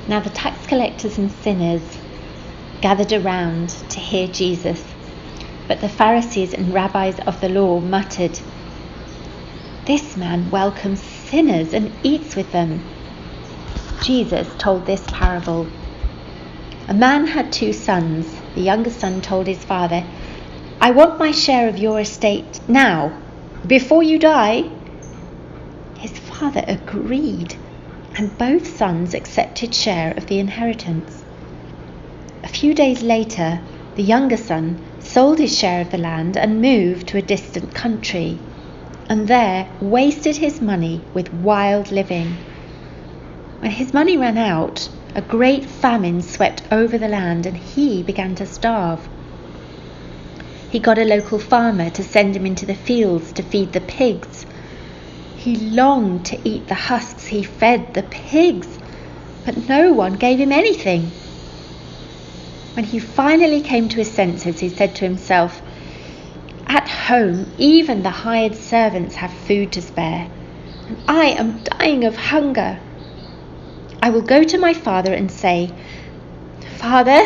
Now the tax collectors and sinners gathered around to hear Jesus, but the Pharisees and rabbis of the law muttered, "This man welcomes sinners and eats with them." Jesus told this parable. A man had 2 sons. The younger son told his father, "I want my share of your estate now, before you die." His father agreed, and both sons accepted share of the inheritance. A few days later, the younger son sold his share of the land and moved to a distant country, and there wasted his money with wild living. When his money ran out, a great famine swept over the land and he began to starve. He got a local farmer to send him into the fields to feed the pigs. He longed to eat the husks he fed the pigs, but no one gave him anything. When he finally came to his senses, he said to himself, "At home, even the hired servants have food to spare, and I am dying of hunger. I will go to my father and say, 'Father,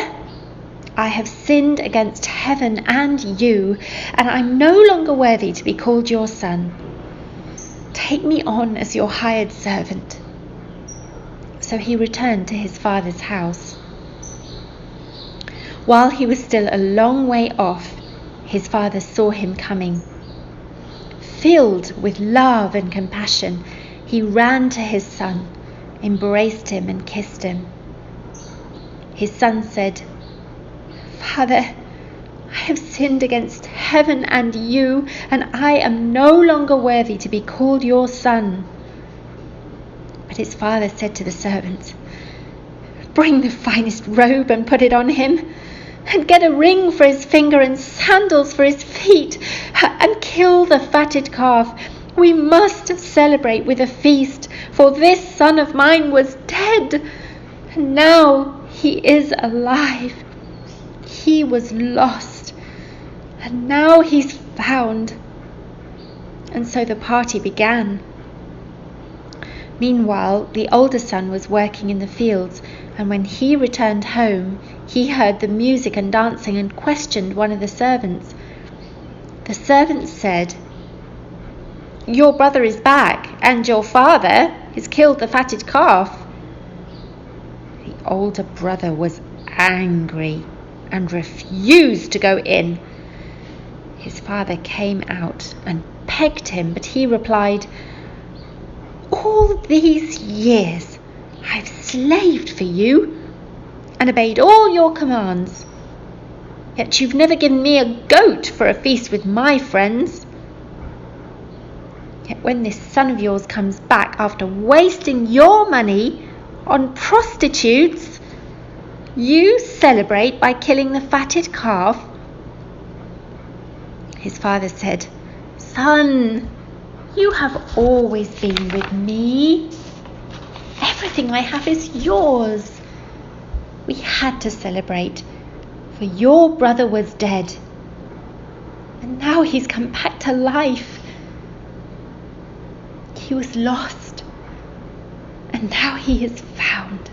I have sinned against heaven and you, and I'm no longer worthy to be called your son. Take me on as your hired servant.'" So he returned to his father's house. While he was still a long way off, his father saw him coming. Filled with love and compassion, he ran to his son, embraced him and kissed him. His son said, "Father, I have sinned against heaven and you, and I am no longer worthy to be called your son." But his father said to the servants, "Bring the finest robe and put it on him, and get a ring for his finger and sandals for his feet, and kill the fatted calf. We must celebrate with a feast, for this son of mine was dead, and now he is alive. He was lost, and now he's found." And so the party began. Meanwhile, the older son was working in the fields, and when he returned home, he heard the music and dancing and questioned one of the servants. The servant said, "Your brother is back, and your father has killed the fatted calf." The older brother was angry and refused to go in. His father came out and begged him, but he replied, "All these years I've slaved for you and obeyed all your commands, yet you've never given me a goat for a feast with my friends. Yet when this son of yours comes back after wasting your money on prostitutes, you celebrate by killing the fatted calf." His father said, "Son, you have always been with me. Everything I have is yours. We had to celebrate, for your brother was dead, and now he's come back to life. He was lost, and now he is found."